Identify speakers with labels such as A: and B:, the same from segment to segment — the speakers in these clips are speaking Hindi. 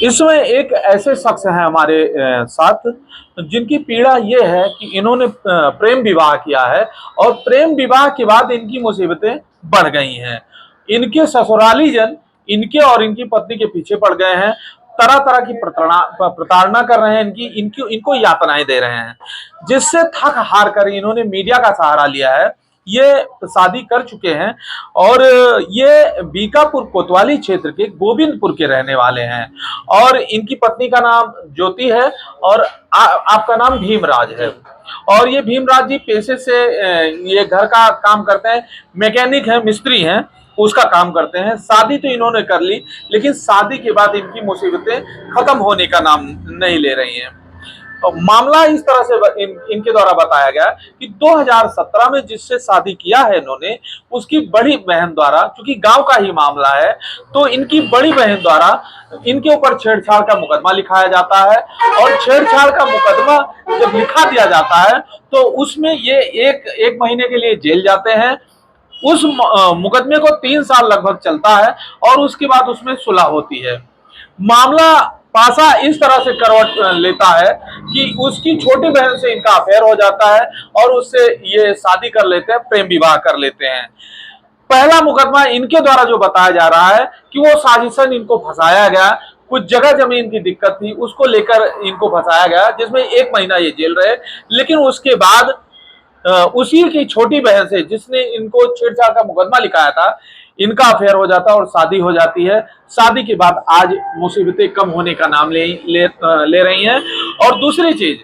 A: इसमें एक ऐसे शख्स हैं हमारे साथ जिनकी पीड़ा ये है कि इन्होंने प्रेम विवाह किया है और प्रेम विवाह के बाद इनकी मुसीबतें बढ़ गई हैं। इनके ससुराली जन इनके और इनकी पत्नी के पीछे पड़ गए हैं, तरह तरह की प्रताड़ना कर रहे हैं, इनकी इनकी इनको यातनाएं दे रहे हैं, जिससे थक हार कर इन्होंने मीडिया का सहारा लिया है। ये शादी कर चुके हैं और ये बीकापुर कोतवाली क्षेत्र के गोविंदपुर के रहने वाले हैं और इनकी पत्नी का नाम ज्योति है और आपका नाम भीमराज है। और ये भीमराज जी पेशे से ये घर का काम करते हैं, मैकेनिक हैं, मिस्त्री हैं, उसका काम करते हैं। शादी तो इन्होंने कर ली, लेकिन शादी के बाद इनकी मुसीबतें खत्म होने का नाम नहीं ले रही हैं। तो मामला इस तरह से इनके द्वारा बताया गया कि 2017 में जिससे शादी किया है इन्होंने, उसकी बड़ी बहन द्वारा, क्योंकि गांव का ही मामला है, तो इनकी बड़ी बहन द्वारा इनके ऊपर छेड़छाड़ का मुकदमा लिखाया जाता है। और छेड़छाड़ का मुकदमा जब लिखा दिया जाता है तो उसमें ये एक महीने के लिए जेल जाते हैं। उस मुकदमे को 3 साल लगभग चलता है और उसके बाद उसमें सुलह होती है। मामला पासा इस तरह से करवट लेता है कि उसकी छोटी बहन से इनका अफेयर हो जाता है और उससे ये शादी कर लेते हैं, प्रेम विवाह कर लेते हैं। पहला मुकदमा इनके द्वारा जो बताया जा रहा है कि वो साजिशन इनको फंसाया गया, कुछ जगह जमीन की दिक्कत थी उसको लेकर इनको फंसाया गया, जिसमें 1 महीना ये जेल रहे। लेकिन उसके बाद उसी की छोटी बहन से जिसने इनको छेड़छाड़ का मुकदमा लिखाया था, इनका अफेयर हो जाता है और शादी हो जाती है। शादी के बाद आज मुसीबतें कम होने का नाम ले रही हैं। और दूसरी चीज,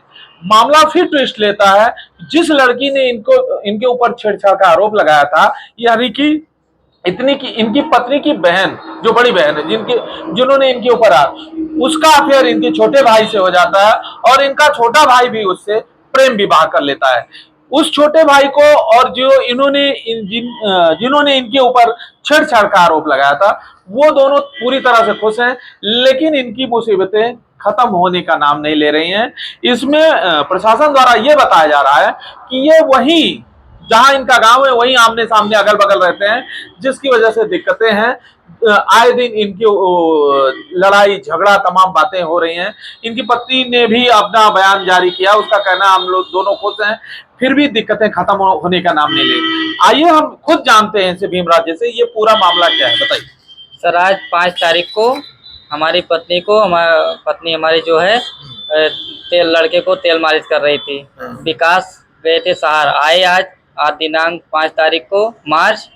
A: मामला फिर ट्विस्ट लेता है। जिस लड़की ने इनके ऊपर छेड़छाड़ का आरोप लगाया था, यानी कि इतनी की इनकी पत्नी की बहन, जो बड़ी बहन है जिन्होंने इनके ऊपर उसका अफेयर इनके छोटे भाई से हो जाता है और इनका छोटा भाई भी उससे प्रेम विवाह कर लेता है। उस छोटे भाई को, और जो जिन्होंने इनके ऊपर छेड़छाड़ का आरोप लगाया था, वो दोनों पूरी तरह से खुश हैं, लेकिन इनकी मुसीबतें खत्म होने का नाम नहीं ले रही हैं। इसमें प्रशासन द्वारा यह बताया जा रहा है कि ये वही जहां इनका गांव है वहीं आमने सामने अगल बगल रहते हैं, जिसकी वजह से दिक्कतें हैं। आए दिन इनकी लड़ाई झगड़ा तमाम बातें हो रही हैं। इनकी पत्नी ने भी अपना बयान जारी किया, उसका कहना हम लोग दोनों खुश हैं, फिर भी दिक्कतें खत्म होने का नाम नहीं ले। आइए हम खुद जानते हैं इनसे, भीमराज से, ये पूरा मामला क्या है, बताइए।
B: सर, आज 5 तारीख को हमारी पत्नी हमारी जो है लड़के को तेल मालिश कर रही थी। विकास गए थे शहर, आए आज दिनांक 5 तारीख को मार्च,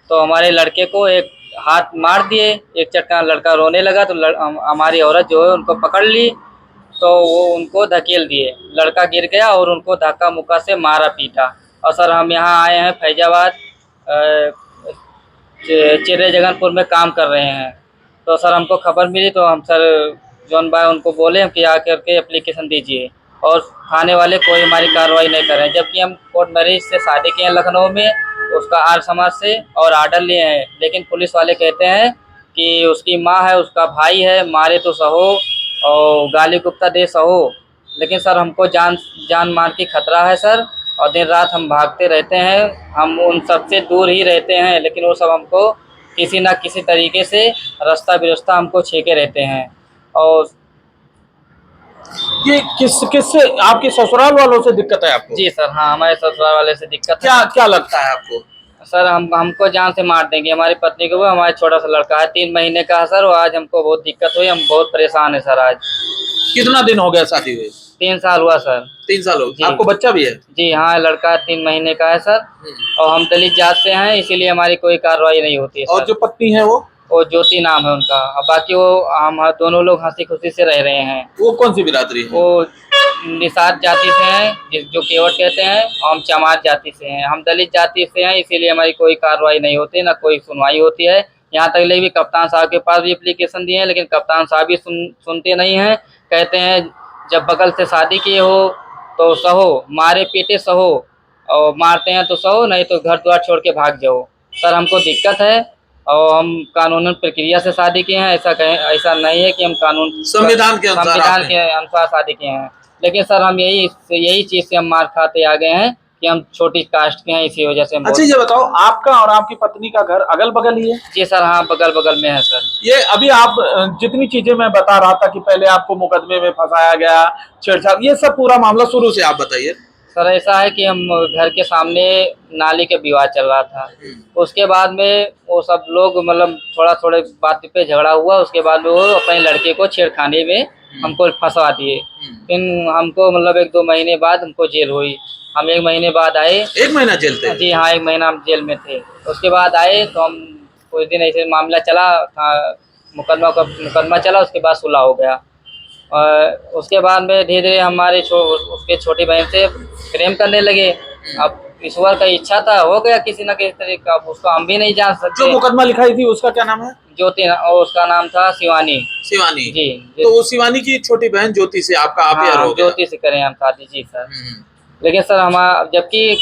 B: तो हमारे लड़के को एक हाथ मार दिए, एक चट्टान। लड़का रोने लगा तो हमारी औरत जो है उनको पकड़ ली, तो वो उनको धकेल दिए। लड़का गिर गया और उनको धक्का मुक्का से मारा पीटा। और सर, हम यहाँ आए हैं फैजाबाद चिरे जगनपुर में काम कर रहे हैं। तो सर, हमको खबर मिली तो हम सर जॉन भाई उनको बोले कि आकर के एप्लीकेशन दीजिए, और थाने वाले कोई हमारी कार्रवाई नहीं कर रहे हैं। जबकि हम कोर्ट मैरिज से शादी किए हैं लखनऊ में, उसका आर्य समाज से, और आर्डर लिए हैं, लेकिन पुलिस वाले कहते हैं कि उसकी माँ है, उसका भाई है, मारे तो सहो और गाली गुप्ता दे सहो। लेकिन सर, हमको जान मार की खतरा है सर, और दिन रात हम भागते रहते हैं। हम उन सब से दूर ही रहते हैं, लेकिन वो सब हमको किसी ना किसी तरीके से रास्ता बेरास्ता हमको छेके रहते हैं। और
A: ये किससे, आपके ससुराल वालों से दिक्कत है आपको?
B: जी सर, हाँ, हमारे ससुराल वाले से दिक्कत है।
A: क्या लगता है आपको?
B: सर, हमको जान से मार देंगे। हमारी पत्नी को, वो हमारा छोटा सा लड़का है, 3 महीने का है सर। और आज हमको बहुत दिक्कत हुई, हम बहुत परेशान है सर। आज
A: कितना दिन हो गया शादी हुई?
B: 3 साल हुआ सर।
A: 3 साल हो गए। आपको बच्चा भी है?
B: जी हाँ, लड़का 3 महीने का है सर। और हम दलित जात से हैं, इसीलिए हमारी कोई कार्रवाई नहीं होती है सर।
A: और जो पत्नी है
B: वो ज्योति नाम है उनका। और बाकी वो हम दोनों लोग हंसी खुशी से रह रहे हैं।
A: वो कौन सी बिरादरी है?
B: वो निषाद जाति से हैं, जो केवट कहते हैं, और हम चमार जाति से हैं। हम दलित जाति से हैं, इसीलिए हमारी कोई कार्रवाई नहीं होती, ना कोई सुनवाई होती है। यहाँ तक ले भी कप्तान साहब के पास भी एप्लीकेशन दिए हैं, लेकिन कप्तान साहब भी सुनते नहीं हैं। कहते हैं जब बगल से शादी किए हो तो सहो, मारे पीटे सहो, और मारते हैं तो सहो, नहीं तो घर द्वार छोड़ के भाग जाओ। सर, हमको दिक्कत है और हम कानूनन प्रक्रिया से शादी किए हैं। ऐसा नहीं है कि हम
A: संविधान के
B: अनुसार शादी किए हैं। लेकिन सर, हम यही चीज़ से हम मार खाते आ गए हैं कि हम छोटी कास्ट के हैं, इसी वजह से हम
A: अच्छा ये बताओ, आपका और आपकी पत्नी का घर अगल बगल ही है?
B: जी सर, हाँ बगल बगल में है सर।
A: ये अभी आप जितनी चीजें मैं बता रहा था कि पहले आपको मुकदमे में फंसाया गया, छेड़छाड़, ये सब पूरा मामला शुरू से आप बताइए।
B: सर ऐसा है कि हम घर के सामने नाली के विवाद चल रहा था, उसके बाद में वो सब लोग मतलब थोड़ा थोड़े बात पे झगड़ा हुआ, उसके बाद में वो अपने लड़के को छेड़खानी में हमको फंसवा दिए। फिर हमको मतलब 1-2 महीने बाद हमको जेल हुई। हम 1 महीने बाद आए।
A: 1 महीना जेल थे?
B: जी हाँ, 1 महीना हम जेल में थे। उसके बाद आए तो हम कुछ दिन ऐसे मामला चला था, मुकदमा चला, उसके बाद सुलह हो गया। और उसके बाद में धीरे धीरे हमारे उसके छोटी बहन से प्रेम करने लगे। अब ईश्वर का इच्छा था, हो गया किसी न किसी तरीके का, अब उसको हम भी नहीं जान
A: जो
B: सकते।
A: मुकदमा लिखाई थी उसका क्या नाम है?
B: ज्योति, और उसका नाम था शिवानी।
A: शिवानी
B: जी।
A: तो वो शिवानी की छोटी बहन ज्योति से आपका अफेयर
B: हाँ,
A: हो गया?
B: ज्योति से करें हम शादी। जी सर। लेकिन सर हमारा, जबकि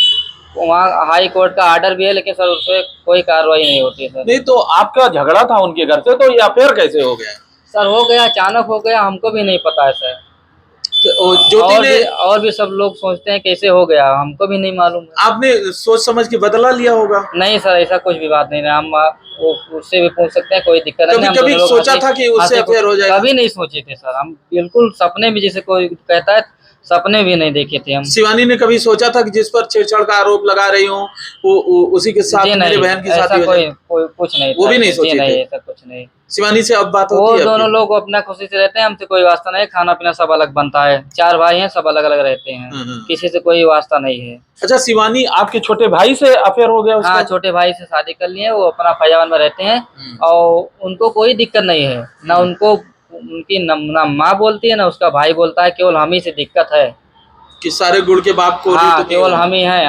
B: वहाँ हाई कोर्ट का आर्डर भी है, लेकिन सर उस पर कोई कार्रवाई नहीं होती है सर।
A: नहीं तो आपका झगड़ा था उनके घर से, तो ये अफेयर कैसे हो गया?
B: सर हो गया, अचानक हो गया, हमको भी नहीं पता है सर।
A: तो ज्योति ने,
B: और भी सब लोग सोचते हैं कैसे हो गया, हमको भी नहीं मालूम है।
A: आपने सोच समझ के बदला लिया होगा?
B: नहीं सर, ऐसा कुछ भी बात नहीं है। हम वो उससे भी पूछ सकते हैं, कोई दिक्कत नहीं है। हम
A: कभी
B: दोनों लोग
A: सोचा था कि उससे अफेयर हो जाएगा?
B: कभी नहीं सोचे थे सर, हम बिल्कुल सपने में, जैसे कोई कहता है, सपने भी नहीं देखे थे हम।
A: शिवानी ने कभी सोचा था कि जिस पर छेड़छाड़ का आरोप लगा रही हूँ उसी के साथ मेरी बहन की शादी हो
B: कोई
A: जाए?
B: कोई कुछ नहीं,
A: वो भी नहीं सोचे थे?
B: नहीं, ऐसा कुछ नहीं।
A: शिवानी से अब बात
B: वो
A: होती है?
B: दोनों लोग अपना खुशी से रहते हैं, हमसे कोई वास्ता नहीं। खाना पीना सब अलग बनता है, 4 भाई हैं, सब अलग अलग रहते हैं, किसी से कोई वास्ता नहीं है।
A: अच्छा, शिवानी आपके छोटे भाई से अफेयर हो गया उसका?
B: हाँ, छोटे भाई से शादी कर लिए, वो अपना फैजाबाद में रहते हैं और उनको कोई दिक्कत नहीं है। ना उनको उनकी ना माँ बोलती है, ना उसका भाई बोलता है, केवल हम ही से दिक्कत है
A: कि सारे गुड़ के बाप को?
B: हाँ, केवल हम ही हैं।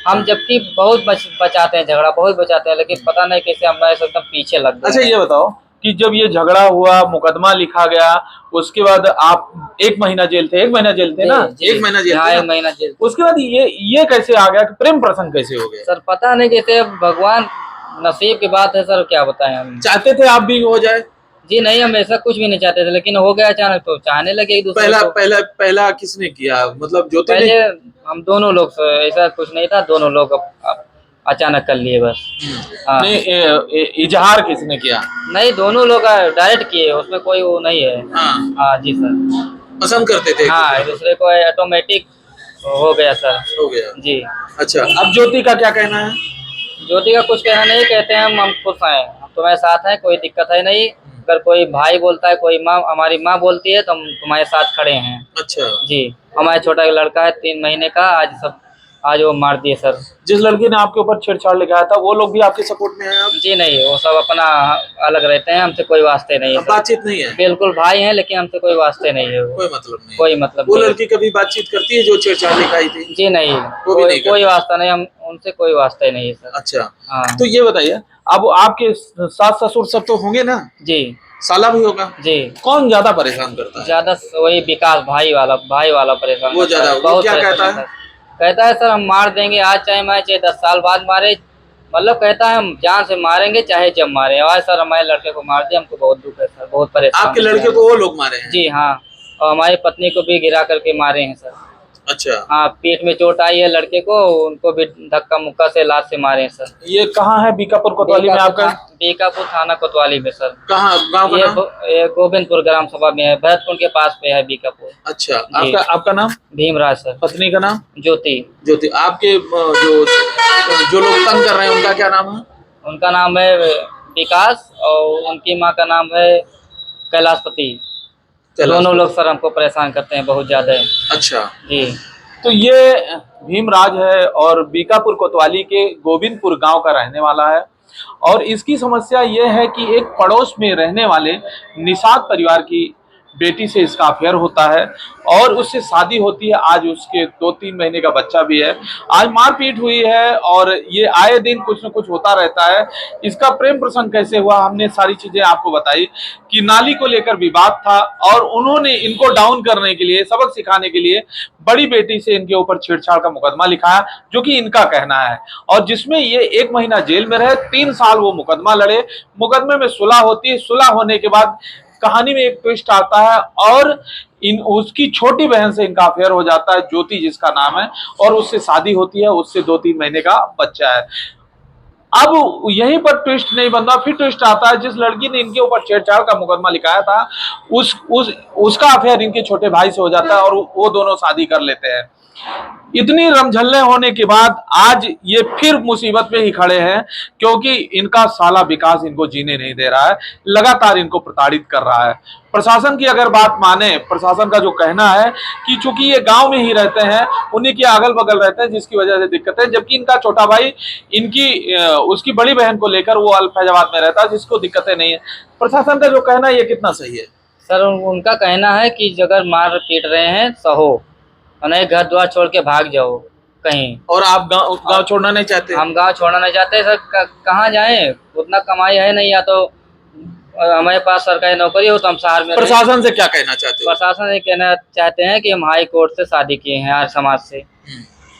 B: हम जबकि बहुत बचाते हैं झगड़ा, बहुत बचाते हैं, लेकिन पता नहीं कैसे हमारे से एकदम पीछे लग गए।
A: अच्छा ये बताओ कि जब ये झगड़ा हुआ, मुकदमा लिखा गया, उसके बाद आप 1 महीना जेल थे? 1 महीना जेल थे ना? 1 महीना जेल
B: हाँ,
A: थे
B: 1
A: ना?
B: महीना जेल।
A: उसके बाद ये कैसे आ गया कि प्रेम प्रसंग कैसे हो गया?
B: सर पता नहीं, जैसे भगवान, नसीब की बात है सर, क्या बताएं हम।
A: चाहते थे आप भी हो जाए?
B: जी नहीं, हम ऐसा कुछ भी नहीं चाहते थे, लेकिन हो गया अचानक, तो चाहने लगे एक दूसरे को।
A: पहला किसने किया, मतलब ज्योति ने?
B: पहले हम दोनों लोग सर, ऐसा कुछ नहीं था, दोनों लोग अब अचानक कर लिए बस। हाँ।
A: नहीं, इजहार किसने किया?
B: नहीं, दोनों लोग डायरेक्ट किए, उसमें कोई वो नहीं है।
A: हाँ।
B: हाँ जी सर।
A: पसंद करते थे?
B: हाँ, एक दूसरे को ऑटोमेटिक हो गया सर।
A: हो गया।
B: जी।
A: अच्छा, अब ज्योति का क्या कहना है?
B: ज्योति का कुछ कहना नहीं, कहते हैं हम खुश हैं, हम तुम्हारे साथ हैं, कोई दिक्कत है नहीं। अगर कोई भाई बोलता है, कोई माँ, हमारी माँ बोलती है, तो हम तुम्हारे साथ खड़े हैं।
A: अच्छा
B: जी। हमारे छोटा एक लड़का है 3 महीने का, आज वो मार दिए सर।
A: जिस लड़के ने आपके ऊपर छेड़छाड़ लिखाया था, वो लोग भी आपके सपोर्ट में हैं अब?
B: जी नहीं, वो सब अपना अलग रहते हैं, हमसे कोई वास्ते नहीं है।
A: बातचीत नहीं है?
B: बिल्कुल भाई हैं, लेकिन हमसे कोई वास्ते नहीं है।
A: कोई मतलब नहीं?
B: कोई मतलब
A: वो
B: नहीं।
A: लड़की कभी बातचीत करती है जो छेड़छाड़ लिखाई थी?
B: जी नहीं,
A: वो भी नहीं
B: कोई वास्ता नहीं, हम उनसे कोई वास्ता ही नहीं है सर।
A: अच्छा।
B: हाँ।
A: तो ये बताइए, अब आपके सास ससुर सब तो होंगे ना?
B: जी।
A: साला भी होगा?
B: जी।
A: कौन ज्यादा परेशान करता है?
B: ज्यादा वही विकास, भाई वाला परेशान
A: वो
B: करता
A: ज्यादा?
B: है,
A: वो
B: बहुत
A: क्या
B: परेशान
A: कहता है?
B: करता कहता है सर हम मार देंगे, आज चाहे मारे, चाहे 10 साल बाद मारे, मतलब कहता है हम जान से मारेंगे, चाहे जब मारे। आज सर हमारे लड़के को मार दिया, हमको बहुत दुख है सर, बहुत परेशान।
A: आपके लड़के को वो लोग मारे हैं?
B: जी हाँ, और हमारी पत्नी को भी गिरा करके मारे हैं सर।
A: अच्छा।
B: हाँ, पेट में चोट आई है लड़के को, उनको भी धक्का मुक्का से लात से मारे हैं सर।
A: ये कहाँ है? बीकापुर कोतवाली में आपका?
B: बीकापुर थाना कोतवाली में सर।
A: कहाँ गाँव का नाम?
B: ये गोविंदपुर ग्राम सभा में है, भरतपुर के पास पे है बीकापुर।
A: अच्छा, आपका नाम?
B: भीमराज सर।
A: पत्नी का नाम?
B: ज्योति।
A: ज्योति। आपके जो लोग तंग कर रहे हैं उनका क्या नाम है?
B: उनका नाम है विकास, और उनकी माँ का नाम है कैलाशपति। दोनों लोग सर हमको परेशान करते हैं बहुत ज्यादा।
A: अच्छा
B: जी।
A: तो ये भीमराज है और बीकापुर कोतवाली के गोविंदपुर गांव का रहने वाला है, और इसकी समस्या ये है कि एक पड़ोस में रहने वाले निषाद परिवार की बेटी से इसका अफेयर होता है और उससे शादी होती है। आज उसके 2-3 महीने का बच्चा भी है। आज मारपीट हुई है और ये आए दिन कुछ न कुछ होता रहता है। इसका प्रेम प्रसंग कैसे हुआ, हमने सारी चीजें आपको बताई कि नाली को लेकर विवाद था और उन्होंने इनको डाउन करने के लिए, सबक सिखाने के लिए बड़ी बेटी से इनके ऊपर छेड़छाड़ का मुकदमा लिखाया, जो कि इनका कहना है, और जिसमें ये 1 महीना जेल में रहे, 3 साल वो मुकदमा लड़े। मुकदमे में सुलह होती है, सुलह होने के बाद कहानी में एक ट्विस्ट आता है और उसकी छोटी बहन से इनका अफेयर हो जाता है, ज्योति जिसका नाम है, और उससे शादी होती है, उससे 2-3 महीने का बच्चा है। अब यहीं पर ट्विस्ट नहीं बनता, फिर ट्विस्ट आता है, जिस लड़की ने इनके ऊपर छेड़छाड़ का मुकदमा लिखाया था उसका अफेयर इनके छोटे भाई से हो जाता है और वो दोनों शादी कर लेते हैं। इतनी रमझल्ले होने के बाद आज ये फिर मुसीबत में ही खड़े हैं, क्योंकि इनका साला विकास इनको जीने नहीं दे रहा है, लगातार इनको प्रताड़ित कर रहा है। प्रशासन की अगर बात माने, प्रशासन का जो कहना है कि चूंकि ये गांव में ही रहते हैं, उन्हीं के अगल बगल रहते हैं, जिसकी वजह से दिक्कत है, जबकि इनका छोटा भाई उसकी बड़ी बहन को लेकर वो फैजाबाद में रहता है, जिसको दिक्कतें नहीं है। प्रशासन का जो कहना है ये कितना सही है?
B: सर उनका कहना है कि अगर मार पीट रहे हैं सहो, नहीं घर द्वार छोड़ के भाग जाओ कहीं।
A: और आप गांव छोड़ना नहीं चाहते?
B: हम गांव छोड़ना नहीं चाहते सर, कहाँ जाएं, उतना कमाई है नहीं, या तो हमारे पास सरकारी नौकरी हो तो हम शहर में।
A: प्रशासन से क्या कहना चाहते हो?
B: प्रशासन से कहना चाहते हैं कि हम हाई कोर्ट से शादी किए हैं आर्य समाज से,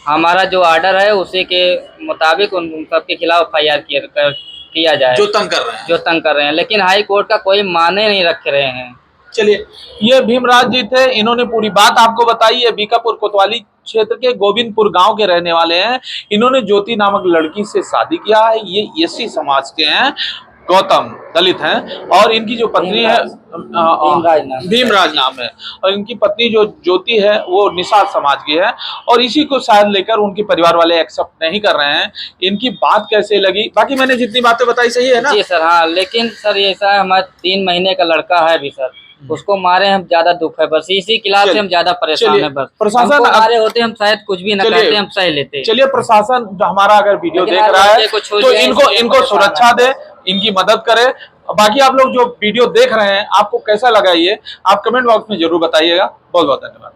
B: हमारा जो ऑर्डर है उसी के मुताबिक उन सबके खिलाफ FIR किया जाए,
A: जो तंग कर रहे हैं।
B: लेकिन हाई कोर्ट का कोई माने नहीं रख रहे हैं।
A: चलिए, ये भीमराज जी थे, इन्होंने पूरी बात आपको बताई है। बीकापुर कोतवाली क्षेत्र के गोविंदपुर गांव के रहने वाले हैं। इन्होंने ज्योति नामक लड़की से शादी किया है। ये एससी समाज के हैं, गौतम दलित हैं, और इनकी जो पत्नी है भीमराज नाम है, और इनकी पत्नी जो ज्योति है वो निषाद समाज की है, और इसी को शायद लेकर उनके परिवार वाले एक्सेप्ट नहीं कर रहे हैं। इनकी बात कैसे लगी? बाकी मैंने जितनी बातें बताई सही है ना?
B: जी सर, हाँ, लेकिन सर ये ऐसा है, हमारा 3 महीने का लड़का है भी सर, उसको मारे हम ज्यादा दुख है, बस इसी क्लास से हम ज्यादा परेशान है। बस प्रशासन मारे होते हम शायद कुछ भी न करते, हम सह लेते।
A: चलिए, प्रशासन हमारा अगर वीडियो देख रहा है तो इनको सुरक्षा दे, इनकी मदद करे। बाकी आप लोग जो वीडियो देख रहे हैं, आपको कैसा लगा ये आप कमेंट बॉक्स में जरूर बताइएगा। बहुत बहुत धन्यवाद।